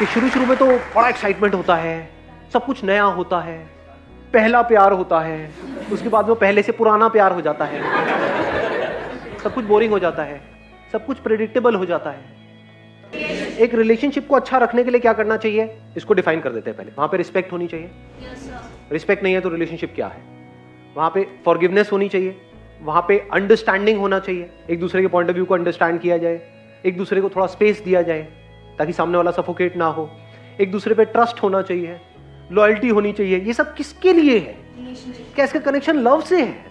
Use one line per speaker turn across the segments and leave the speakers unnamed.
कि शुरू शुरू में तो बड़ा एक्साइटमेंट होता है, सब कुछ नया होता है, पहला प्यार होता है, उसके बाद वो पहले से पुराना प्यार हो जाता है, सब कुछ बोरिंग हो जाता है, सब कुछ प्रेडिक्टेबल हो जाता है। एक रिलेशनशिप को अच्छा रखने के लिए क्या करना चाहिए, इसको डिफाइन कर देते हैं पहले। वहां पे रिस्पेक्ट होनी चाहिए। रिस्पेक्ट नहीं है तो रिलेशनशिप क्या है? वहां पे फॉरगिवनेस होनी चाहिए, वहां पे अंडरस्टैंडिंग होना चाहिए, एक दूसरे के पॉइंट ऑफ व्यू को अंडरस्टैंड किया जाए, एक दूसरे को थोड़ा स्पेस दिया जाए ताकि सामने वाला सफोकेट ना हो, एक दूसरे पे ट्रस्ट होना चाहिए, लॉयल्टी होनी चाहिए। ये सब किसके लिए है? क्या इसका कनेक्शन लव से है?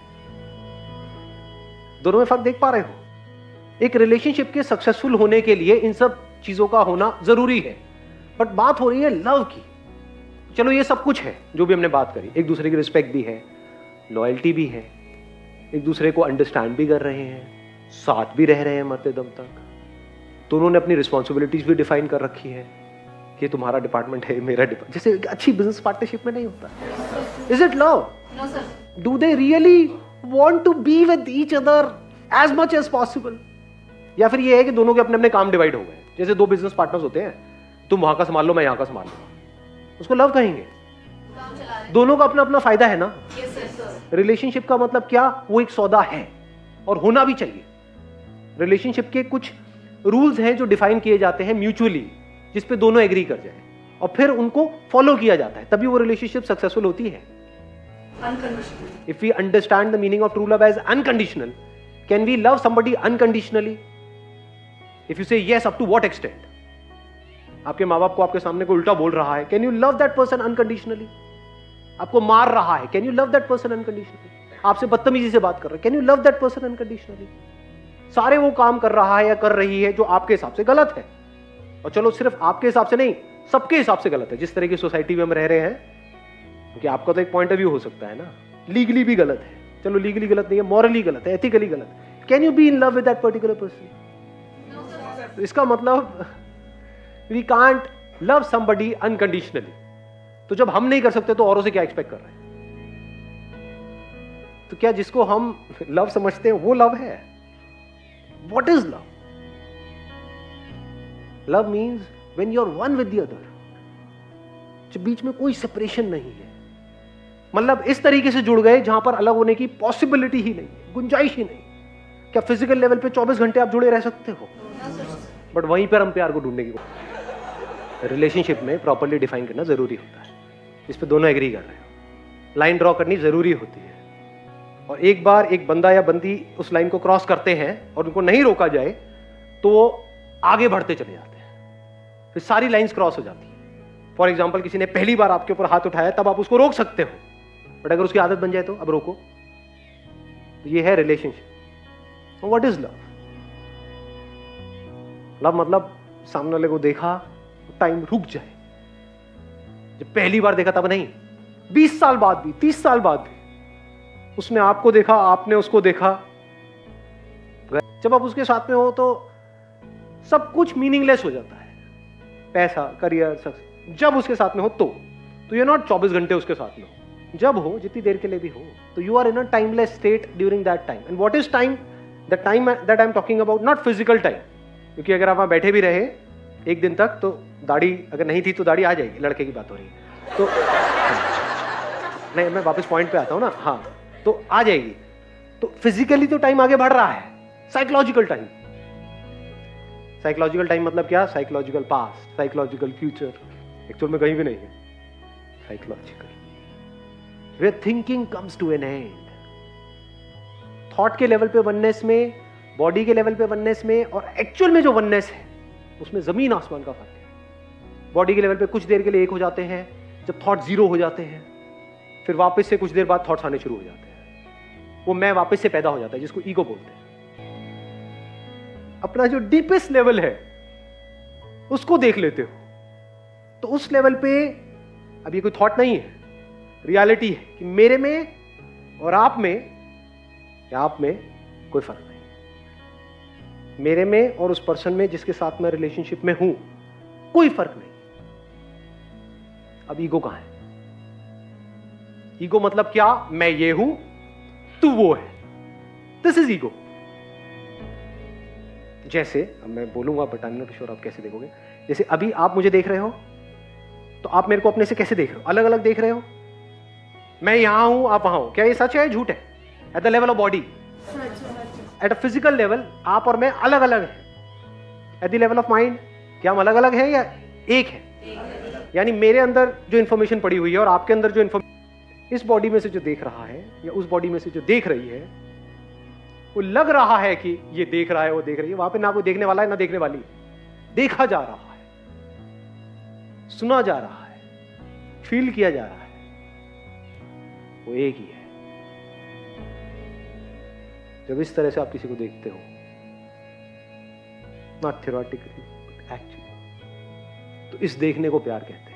दोनों में फर्क देख पा रहे हो? एक रिलेशनशिप के सक्सेसफुल होने के लिए इन सब चीजों का होना जरूरी है, बट बात हो रही है लव की। चलो ये सब कुछ है जो भी हमने बात करी, एक दूसरे की रिस्पेक्ट भी है, लॉयल्टी भी है, एक दूसरे को अंडरस्टैंड भी कर रहे हैं, साथ भी रह रहे हैं मरते दम तक। दोनों ने अपनी रिस्पॉन्सिबिलिटीज भी डिफाइन कर रखी है कि तुम्हारा डिपार्टमेंट है, मेरा डिपार्टमेंट, जैसे अच्छी बिजनेस पार्टनरशिप में नहीं होता। Is it love?
No sir.
Do they really want to be with each other as much as possible? या फिर ये है कि दोनों के अपने अपने काम डिवाइड हो गए? जैसे दो बिजनेस पार्टनर्स होते हैं, तुम वहां का संभाल लो, मैं यहां का संभाल लूंगा, उसको लव कहेंगे? दोनों का अपना अपना फायदा है ना। रिलेशनशिप का मतलब क्या? वो एक सौदा है और होना भी चाहिए। रिलेशनशिप के कुछ रूल्स हैं जो डिफाइन किए जाते हैं म्यूचुअली, जिस पे दोनों एग्री कर जाए और फिर उनको फॉलो किया जाता है, तभी वो रिलेशनशिप सक्सेसफुल होती है। If we understand the meaning of true love as unconditional, can we love somebody unconditionally? If you say yes, up to what extent? आपके माँ बाप को आपके सामने कोई उल्टा बोल रहा है, can you love that person unconditionally? आपको मार रहा है, can you love that person unconditionally? आपसे बदतमीजी से बात कर रहा है, can you love that person unconditionally? सारे वो काम कर रहा है या कर रही है जो आपके हिसाब से गलत है, और चलो सिर्फ आपके हिसाब से नहीं, सबके हिसाब से गलत है। जिस तरह की सोसाइटी में हम रह रहे हैं, क्योंकि आपका तो एक पॉइंट ऑफ व्यू हो सकता है ना, लीगली भी गलत है, चलो लीगली गलत नहीं है, मॉरली गलत है, एथिकली गलत है। Can you be in love with that particular person? इसका मतलब we can't love somebody unconditionally. तो जब हम नहीं कर सकते तो औरों से क्या एक्सपेक्ट कर रहे हैं? तो क्या जिसको हम लव समझते हैं वो लव है? What is love? Love means when you are one with the other. जब बीच में कोई सेपरेशन नहीं है, मतलब इस तरीके से जुड़ गए जहां पर अलग होने की पॉसिबिलिटी ही नहीं, गुंजाइश ही नहीं। क्या फिजिकल लेवल पे 24 घंटे आप जुड़े रह सकते हो? बट वहीं पर हम प्यार को ढूंढने की रिलेशनशिप में प्रॉपर्ली डिफाइन करना जरूरी होता है। इस पे दोनों एग्री कर रहे हो, लाइन ड्रॉ करनी जरूरी होती है। और एक बार एक बंदा या बंदी उस लाइन को क्रॉस करते हैं और उनको नहीं रोका जाए तो वो आगे बढ़ते चले जाते हैं, फिर सारी लाइंस क्रॉस हो जाती है। फॉर एग्जांपल, किसी ने पहली बार आपके ऊपर हाथ उठाया, तब आप उसको रोक सकते हो, बट अगर उसकी आदत बन जाए तो अब रोको। तो ये है relationship. What is love? Love मतलब सामने वाले को देखा तो टाइम रुक जाए। जब पहली बार देखा तब नहीं, 20 साल बाद भी, 30 साल बाद भी, उसने आपको देखा, आपने उसको देखा। जब आप उसके साथ में हो तो सब कुछ मीनिंगलेस हो जाता है, पैसा, करियर, सक्सेस। जब उसके साथ में हो तो यू आर नॉट 24 घंटे उसके साथ में हो, जब हो, जितनी देर के लिए भी हो, तो you are in a timeless state during that time. And what is time? The time that I am talking about, not physical time, क्योंकि अगर आप वहां बैठे भी रहे एक दिन तक तो दाढ़ी अगर नहीं थी तो दाढ़ी आ जाएगी, लड़के की बात हो रही है तो नहीं, मैं वापस पॉइंट पे आता हूं ना। हाँ, तो आ जाएगी। तो फिजिकली तो टाइम आगे बढ़ रहा है, साइकोलॉजिकल टाइम। साइकोलॉजिकल टाइम मतलब क्या? Psychological past, psychological future, actual में कहीं भी नहीं है। Psychological, where thinking comes to an end. Thought के लेवल पे वननेस में, बॉडी के लेवल पे वननेस में, और एक्चुअल में जो वननेस है उसमें जमीन आसमान का फर्क है। बॉडी के लेवल पे कुछ देर के लिए एक हो जाते हैं, जब थॉट जीरो हो जाते हैं, फिर वापस से कुछ देर बाद थॉट्स आने शुरू हो जाते हैं। वो मैं वापस से पैदा हो जाता है, जिसको ईगो बोलते हैं। अपना जो डीपेस्ट लेवल है उसको देख लेते हो, तो उस लेवल पे अब ये कोई थॉट नहीं है, रियलिटी है कि मेरे में और आप में, या आप में कोई फर्क नहीं। मेरे में और उस पर्सन में जिसके साथ मैं रिलेशनशिप में हूं, कोई फर्क नहीं। अब ईगो कहां है? ईगो मतलब क्या? मैं ये हूं, तू वो है। This is ego. जैसे अब मैं बोलूंगा, but I am not sure आप कैसे देखोगे। जैसे अभी आप मुझे देख रहे हो, तो आप मेरे को अपने से कैसे देख रहे हो? अलग अलग देख रहे हो। मैं यहां हूं, आप वहां हो। क्या ये सच है, झूठ है? At the level of body, at a physical level आप और मैं अलग अलग हैं। At the level of mind, क्या हम अलग अलग हैं या एक है? यानी मेरे अंदर जो इंफॉर्मेशन पड़ी हुई है और आपके अंदर जो इंफॉर्मेशन, इस बॉडी में से जो देख रहा है या उस बॉडी में से जो देख रही है, वो लग रहा है कि ये देख रहा है, वो देख रही है। वहां पे ना कोई देखने वाला है ना देखने वाली है। देखा जा रहा है, सुना जा रहा है, फील किया जा रहा है, वो एक ही है। जब इस तरह से आप किसी को देखते हो, नॉट थियोरेटिकली बट एक्चुअली, तो इस देखने को प्यार कहते हैं।